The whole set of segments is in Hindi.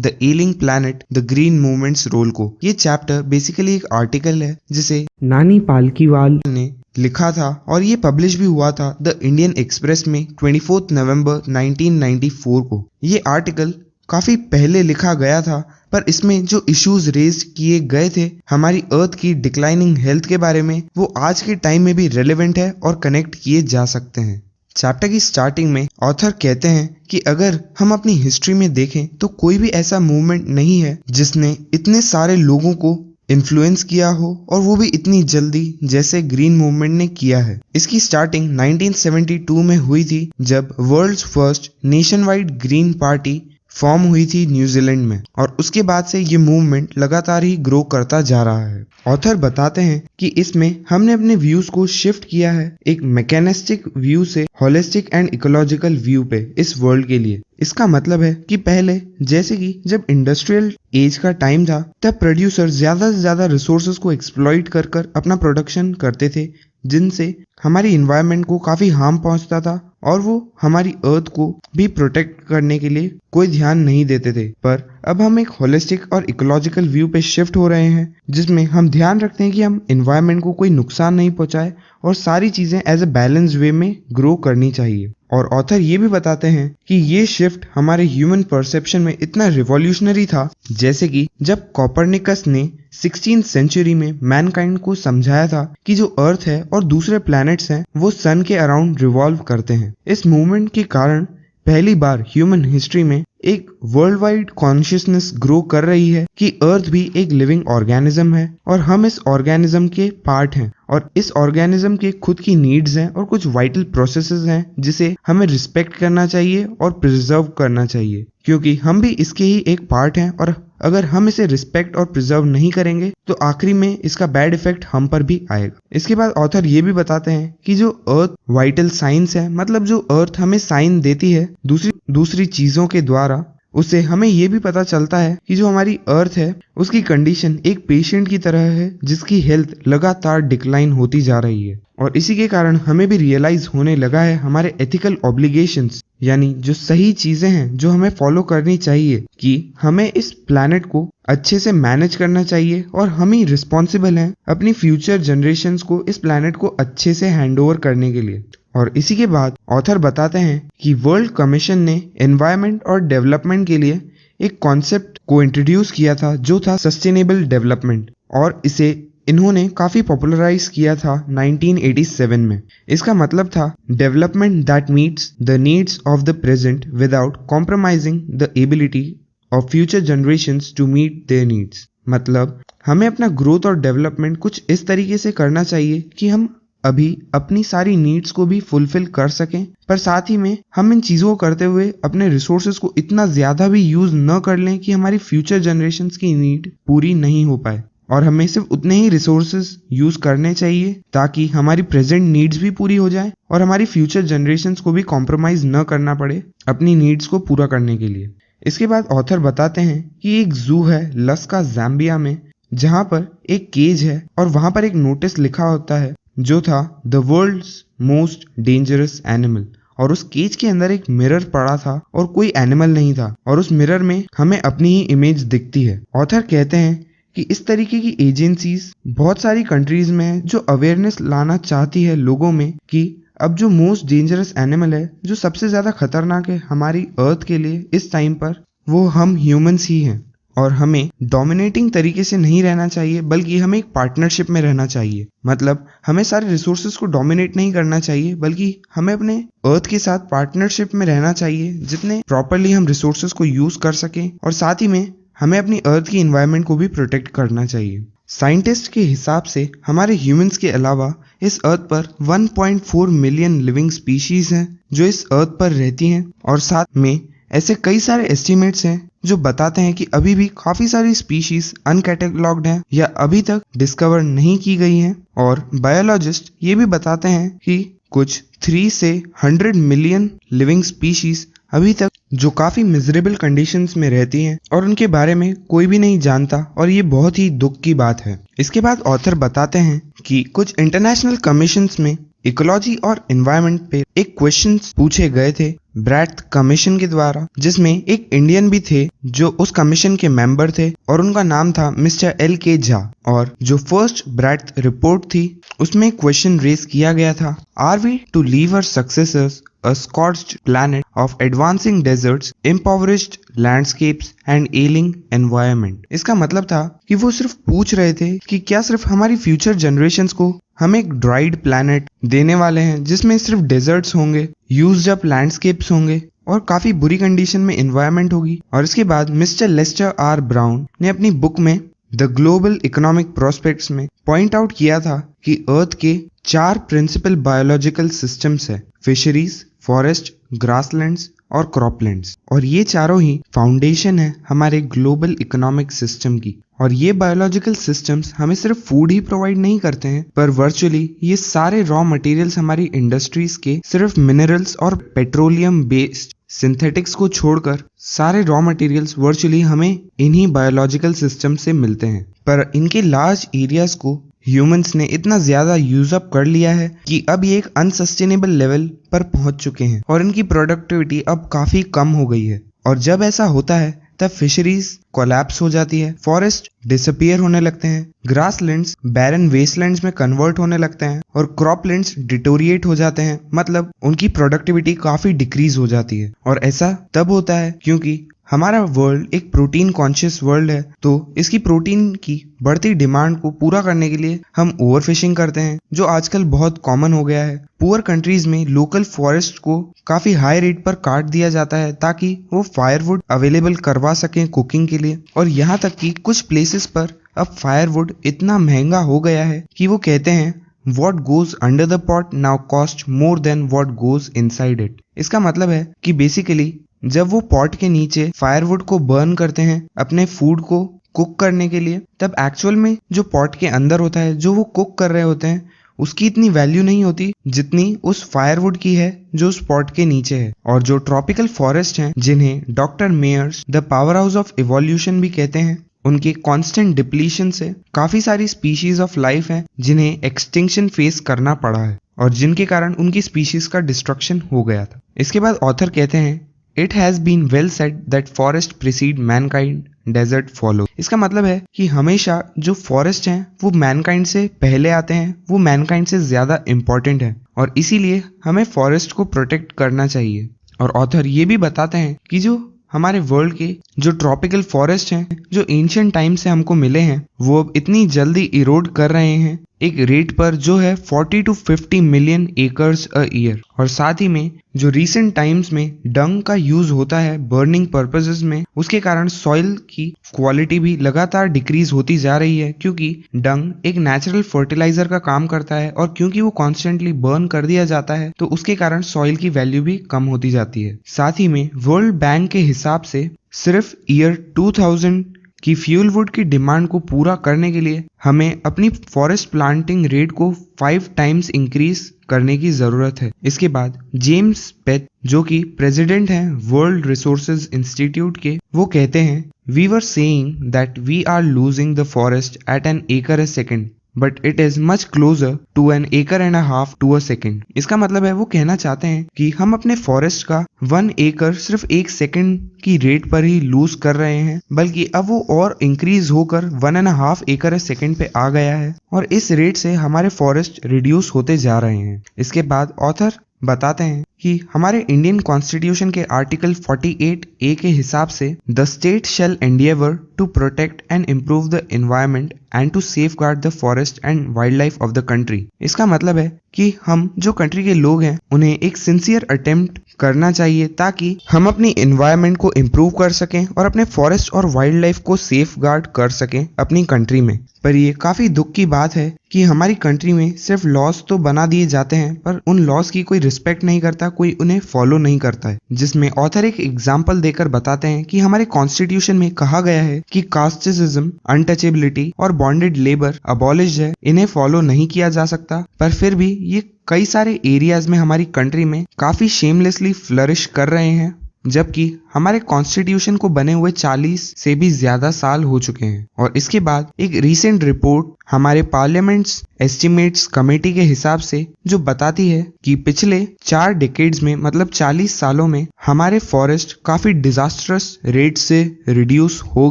The ailing planet the green movement's role को। ये चैप्टर बेसिकली एक आर्टिकल है जिसे नानी पालकीवाल ने लिखा था और ये पब्लिश भी हुआ था द इंडियन एक्सप्रेस में 24 नवंबर 1994 को। ये आर्टिकल काफी पहले लिखा गया था पर इसमें जो इश्यूज रेज किए गए थे हमारी अर्थ की डिक्लाइनिंग हेल्थ के बारे में, वो आज के टाइम में भी रेलेवेंट है और कनेक्ट किए जा सकते हैं। चैप्टर की स्टार्टिंग में ऑथर कहते हैं कि अगर हम अपनी हिस्ट्री में देखें तो कोई भी ऐसा मूवमेंट नहीं है जिसने इतने सारे लोगों को इन्फ्लुएंस किया हो और वो भी इतनी जल्दी जैसे ग्रीन मूवमेंट ने किया है। इसकी स्टार्टिंग 1972 में हुई थी जब world's first nation wide green party form हुई थी न्यूजीलैंड में, और उसके बाद से ये मूवमेंट लगातार ही ग्रो करता जा रहा है। ऑथर बताते हैं कि इसमें हमने अपने व्यूज को शिफ्ट किया है एक मैकेनिस्टिक व्यू से होलिस्टिक एंड इकोलॉजिकल व्यू पे इस वर्ल्ड के लिए। इसका मतलब है कि पहले जैसे कि जब इंडस्ट्रियल एज का टाइम था तब प्रोड्यूसर ज्यादा से ज्यादा रिसोर्सेज को एक्सप्लॉइट कर अपना प्रोडक्शन करते थे, जिनसे हमारी इन्वायरमेंट को काफी हार्म पहुंचता था और वो हमारी अर्थ को भी प्रोटेक्ट करने के लिए कोई ध्यान नहीं देते थे। पर अब हम एक होलिस्टिक और इकोलॉजिकल व्यू पे शिफ्ट हो रहे हैं जिसमें हम ध्यान रखते हैं कि हम इन्वायरमेंट को कोई नुकसान नहीं पहुंचाए और सारी चीजें एज ए बैलेंस्ड वे में ग्रो करनी चाहिए। और ऑथर ये भी बताते हैं कि ये शिफ्ट हमारे ह्यूमन परसेप्शन में इतना रिवॉल्यूशनरी था जैसे कि जब कोपरनिकस ने 16th सेंचुरी में मैनकाइंड को समझाया था कि जो अर्थ है और दूसरे प्लैनेट्स हैं वो सन के अराउंड रिवॉल्व करते हैं। इस मूवमेंट के कारण पहली बार ह्यूमन हिस्ट्री में एक वर्ल्ड वाइड कॉन्शियसनेस ग्रो कर रही है कि अर्थ भी एक लिविंग ऑर्गेनिज्म है और हम इस ऑर्गेनिज्म के पार्ट हैं और इस ऑर्गेनिज्म के खुद की नीड्स हैं और कुछ वाइटल प्रोसेसेस हैं जिसे हमें रिस्पेक्ट करना चाहिए और प्रिजर्व करना चाहिए, क्योंकि हम भी इसके ही एक पार्ट हैं और अगर हम इसे रिस्पेक्ट और प्रिजर्व नहीं करेंगे तो आखिरी में इसका बैड इफेक्ट हम पर भी आएगा। इसके बाद ऑथर ये भी बताते हैं कि जो अर्थ वाइटल साइंस है, मतलब जो अर्थ हमें साइन देती है दूसरी चीजों के द्वारा, उससे हमें ये भी पता चलता है कि जो हमारी अर्थ है उसकी कंडीशन एक पेशेंट की तरह है जिसकी हेल्थ लगातार डिक्लाइन होती जा रही है। और इसी के कारण हमें भी रियलाइज होने लगा है हमारे एथिकल ऑब्लिगेशंस, यानी जो सही चीजें हैं जो हमें फॉलो करनी चाहिए कि हमें इस प्लैनेट को अच्छे से मैनेज करना चाहिए और हम ही रिस्पॉन्सिबल हैं अपनी फ्यूचर जनरेशन्स को इस प्लैनेट को अच्छे से हैंडओवर करने के लिए। और इसी के बाद ऑथर बताते हैं कि वर्ल्ड कमीशन ने एनवायरनमेंट और डेवलपमेंट के लिए एक कॉन्सेप्ट को इंट्रोड्यूस किया था जो था सस्टेनेबल डेवलपमेंट, और इसे इन्होंने काफी पॉपुलराइज किया था 1987 में। इसका मतलब था development that meets the needs of the present without compromising the ability of future generations to meet their needs. मतलब हमें अपना ग्रोथ और डेवलपमेंट कुछ इस तरीके से करना चाहिए कि हम अभी अपनी सारी नीड्स को भी फुलफिल कर सकें, पर साथ ही में हम इन चीजों को करते हुए अपने रिसोर्सेज को इतना ज्यादा भी यूज न कर लें कि हमारी फ्यूचर जनरेशन्स की नीड पूरी नहीं हो पाए। और हमें सिर्फ उतने ही रिसोर्सेज यूज करने चाहिए ताकि हमारी प्रेजेंट नीड्स भी पूरी हो जाए और हमारी फ्यूचर जनरेशन्स को भी कॉम्प्रोमाइज न करना पड़े अपनी नीड्स को पूरा करने के लिए। इसके बाद ऑथर बताते हैं कि एक जू है लस्का ज़ाम्बिया में जहां पर एक केज है और वहां पर एक नोटिस लिखा होता है जो था the world's most dangerous animal, और उस केज के अंदर एक मिरर पड़ा था और कोई एनिमल नहीं था और उस मिरर में हमें अपनी ही इमेज दिखती है। ऑथर कहते हैं कि इस तरीके की एजेंसीज बहुत सारी कंट्रीज में है जो अवेयरनेस लाना चाहती है लोगों में कि अब जो मोस्ट डेंजरस एनिमल है, जो सबसे ज्यादा खतरनाक है हमारी अर्थ के लिए इस टाइम पर, वो हम ह्यूमंस ही हैं और हमें डोमिनेटिंग तरीके से नहीं रहना चाहिए बल्कि हमें एक पार्टनरशिप में रहना चाहिए। मतलब हमें सारे रिसोर्सेज को डोमिनेट नहीं करना चाहिए बल्कि हमें अपने अर्थ के साथ पार्टनरशिप में रहना चाहिए जितने प्रॉपरली हम रिसोर्सेज को यूज कर सकें, और साथ ही में हमें अपनी अर्थ की एनवायरनमेंट को भी प्रोटेक्ट करना चाहिए। साइंटिस्ट के हिसाब से हमारे ह्यूमंस के अलावा इस अर्थ पर 1.4 मिलियन लिविंग स्पीशीज हैं जो इस अर्थ पर रहती हैं, और साथ में ऐसे कई सारे एस्टिमेट्स हैं जो बताते हैं कि अभी भी काफी सारी स्पीशीज अनकैटलॉग्ड हैं या अभी तक डिस्कवर नहीं की गई हैं। और बायोलॉजिस्ट ये भी बताते हैं कि कुछ 3 से 100 मिलियन लिविंग स्पीशीज अभी तक जो काफी मिजरेबल कंडीशंस में रहती हैं और उनके बारे में कोई भी नहीं जानता, और ये बहुत ही दुख की बात है। इसके बाद ऑथर बताते हैं कि कुछ इंटरनेशनल कमीशंस में इकोलॉजी और एनवायरनमेंट पे एक क्वेश्चन पूछे गए थे ब्रैथ कमीशन के द्वारा, जिसमें एक इंडियन भी थे जो उस कमीशन के मेंबर थे और उनका नाम था मिस्टर L.K. झा। और जो फर्स्ट ब्रैथ रिपोर्ट थी उसमें क्वेश्चन रेज किया गया था, are we to leave our successors a scorched planet of advancing deserts, impoverished landscapes and ailing environment। इसका मतलब था कि वो सिर्फ पूछ रहे थे कि क्या सिर्फ हमारी फ्यूचर जनरेशंस को हम एक ड्राइड प्लैनेट देने वाले हैं जिसमें सिर्फ डेजर्ट्स होंगे, यूज्ड अप लैंडस्केप्स होंगे और काफी बुरी कंडीशन में एनवायरनमेंट होगी। और इसके बाद मिस्टर लेस्टर आर ब्राउन ने अपनी बुक में द ग्लोबल इकोनॉमिक प्रोस्पेक्ट्स में पॉइंट आउट किया था कि अर्थ के 4 प्रिंसिपल बायोलॉजिकल सिस्टम्स है, फिशरीज, फॉरेस्ट, ग्रासलैंड्स और क्रॉपलैंड्स, और ये चारों ही फाउंडेशन है हमारे ग्लोबल इकोनॉमिक सिस्टम की। और ये बायोलॉजिकल सिस्टम्स हमें सिर्फ फूड ही प्रोवाइड नहीं करते हैं, पर वर्चुअली ये सारे रॉ मटेरियल्स हमारी इंडस्ट्रीज के सिर्फ मिनरल्स और पेट्रोलियम बेस्ड सिंथेटिक्स को छोड़कर सारे रॉ मटेरियल्स वर्चुअली हमें इन्हीं बायोलॉजिकल सिस्टम से मिलते हैं। पर इनके लार्ज एरियाज को ह्यूमंस ने इतना ज्यादा यूज अप कर लिया है कि अब ये एक अनसस्टेनेबल लेवल पर पहुंच चुके हैं और इनकी प्रोडक्टिविटी अब काफी कम हो गई है। और जब ऐसा होता है तब फिशरीज कोलैप्स हो जाती है, फॉरेस्ट डिसअपियर होने लगते हैं, ग्रासलैंड्स बैरन वेस्टलैंड्स में कन्वर्ट होने लगते हैं और क्रॉपलैंड्स डिटोरिएट हो जाते हैं, मतलब उनकी प्रोडक्टिविटी काफी डिक्रीज हो जाती है। और ऐसा तब होता है क्योंकि हमारा वर्ल्ड एक प्रोटीन कॉन्शियस वर्ल्ड है, तो इसकी प्रोटीन की बढ़ती डिमांड को पूरा करने के लिए हम ओवरफिशिंग करते हैं, जो आजकल बहुत कॉमन हो गया है। पुअर कंट्रीज में लोकल फॉरेस्ट को काफी हाई रेट पर काट दिया जाता है ताकि वो फायरवुड अवेलेबल करवा सकें कुकिंग के लिए। और यहाँ तक कि कुछ प्लेसेस पर अब फायरवुड इतना महंगा हो गया है कि वो कहते हैं what goes under the pot now cost more than what goes inside it। इसका मतलब है कि बेसिकली जब वो पॉट के नीचे फायरवुड को बर्न करते हैं अपने फूड को कुक करने के लिए, तब एक्चुअल में जो पॉट के अंदर होता है, जो वो कुक कर रहे होते हैं, उसकी इतनी वैल्यू नहीं होती जितनी उस फायरवुड की है जो उस पॉट के नीचे है। और जो ट्रॉपिकल फॉरेस्ट हैं, जिन्हें doctor Myers the power house of evolution भी कहते हैं, उनके कांस्टेंट डिप्लीशन से काफी सारी स्पीशीज ऑफ लाइफ हैं जिन्हें एक्सटिंक्शन फेस करना पड़ा है और जिनके कारण उनकी स्पीशीज का डिस्ट्रक्शन हो गया था। इसके बाद ऑथर कहते हैं It has been well said that forest precede mankind, desert follow। इसका मतलब है कि हमेशा जो फॉरेस्ट हैं वो मैनकाइंड से पहले आते हैं, वो मैनकाइंड से ज्यादा इम्पोर्टेंट है और इसीलिए हमें फॉरेस्ट को प्रोटेक्ट करना चाहिए। और ऑथर ये भी बताते हैं कि जो हमारे वर्ल्ड के जो ट्रॉपिकल फॉरेस्ट हैं, जो एंशिएंट टाइम से हमको मिले हैं, वो अब इतनी जल्दी इरोड कर रहे हैं एक रेट पर जो है 40 to 50 million acres a year. और साथ ही में जो रीसेंट टाइम्स में डंग का यूज होता है बर्निंग पर्पसेस में, उसके कारण सॉइल की क्वालिटी भी लगातार डिक्रीज होती जा रही है, क्योंकि डंग एक नेचुरल फर्टिलाइजर का काम करता है और क्योंकि वो कॉन्स्टेंटली बर्न कर दिया जाता है तो उसके कारण सॉइल की वैल्यू भी कम होती जाती है। साथ ही में वर्ल्ड बैंक के हिसाब से सिर्फ ईयर 2000 कि फ्यूल वुड की डिमांड को पूरा करने के लिए हमें अपनी फॉरेस्ट प्लांटिंग रेट को 5 टाइम्स इंक्रीज करने की जरूरत है। इसके बाद जेम्स पेथ, जो कि प्रेसिडेंट हैं वर्ल्ड रिसोर्सेज इंस्टीट्यूट के, वो कहते हैं we were saying that we are losing the forest at an acre a second but it is much closer to an acre and a half to a second. इसका मतलब है वो कहना चाहते हैं कि हम अपने फॉरेस्ट का 1 एकड़ सिर्फ 1 सेकेंड की रेट पर ही लूज कर रहे हैं, बल्कि अब वो और इंक्रीज होकर 1.5 एकड़ सेकेंड पे आ गया है और इस रेट से हमारे फॉरेस्ट रिड्यूस होते जा रहे हैं। इसके बाद ऑथर बताते हैं कि हमारे इंडियन कॉन्स्टिट्यूशन के आर्टिकल 48A के हिसाब से the state shall endeavour to protect and improve the environment and to safeguard the forest and wild life of the country. इसका मतलब है कि हम जो कंट्री के लोग हैं उन्हें एक सिंसियर अटेम्प्ट करना चाहिए ताकि हम अपनी एनवायरनमेंट को इम्प्रूव कर सकें और अपने फॉरेस्ट और वाइल्ड लाइफ को सेफ गार्ड कर सकें अपनी कंट्री में। पर ये काफी दुख की बात है कि हमारी कंट्री में सिर्फ लॉस तो बना दिए जाते हैं पर उन लॉस की कोई रिस्पेक्ट नहीं करता, कोई उन्हें फॉलो नहीं करता है। जिसमें ऑथर एक एग्जाम्पल देकर बताते हैं कि हमारे कॉन्स्टिट्यूशन में कहा गया है कि कास्टिज्म, अनटचेबिलिटी और बॉन्डेड लेबर अबॉलिश्ड है, इन्हें फॉलो नहीं किया जा सकता, पर फिर भी ये कई सारे एरियाज में हमारी कंट्री में काफी शेमलेसली फ्लरिश कर रहे हैं जबकि हमारे कॉन्स्टिट्यूशन को बने हुए 40 से भी ज्यादा साल हो चुके हैं। और इसके बाद एक रीसेंट रिपोर्ट हमारे पार्लियामेंट्स एस्टिमेट्स कमेटी के हिसाब से जो बताती है कि पिछले 4 डिकेड्स में मतलब 40 सालों में हमारे फॉरेस्ट काफी डिजास्ट्रस रेट से रिड्यूस हो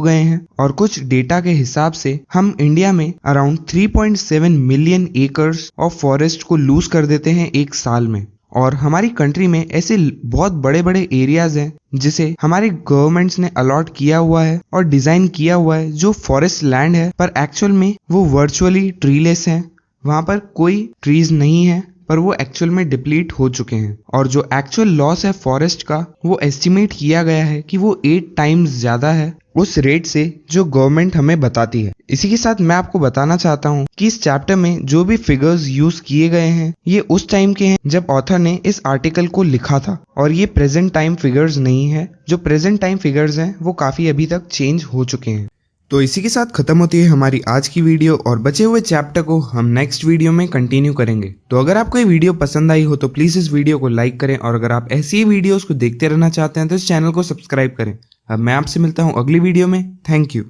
गए हैं। और कुछ डेटा के हिसाब से हम इंडिया में around 3.7 million acres of forest को लूज कर देते हैं एक साल में। और हमारी कंट्री में ऐसे बहुत बड़े बड़े एरियाज हैं जिसे हमारे गवर्नमेंट्स ने अलॉट किया हुआ है और डिजाइन किया हुआ है जो फॉरेस्ट लैंड है, पर एक्चुअल में वो वर्चुअली ट्रीलेस हैं। वहां पर कोई ट्रीज नहीं है, पर वो एक्चुअल में डिप्लीट हो चुके हैं। और जो एक्चुअल लॉस है फॉरेस्ट का वो एस्टिमेट किया गया है कि वो 8 टाइम्स ज्यादा है उस रेट से जो गवर्नमेंट हमें बताती है। इसी के साथ मैं आपको बताना चाहता हूँ कि इस चैप्टर में जो भी फिगर्स यूज किए गए हैं ये उस टाइम के हैं जब ऑथर ने इस आर्टिकल को लिखा था, और ये प्रेजेंट टाइम फिगर्स नहीं है। जो प्रेजेंट टाइम फिगर्स हैं वो काफी अभी तक चेंज हो चुके हैं। तो इसी के साथ खत्म होती है हमारी आज की वीडियो, और बचे हुए चैप्टर को हम नेक्स्ट वीडियो में कंटिन्यू करेंगे। तो अगर आपको ये वीडियो पसंद आई हो तो प्लीज इस वीडियो को लाइक करें, और अगर आप ऐसी ही वीडियोस को देखते रहना चाहते हैं तो इस चैनल को सब्सक्राइब करें। अब मैं आपसे मिलता हूँ अगली वीडियो में। Thank you.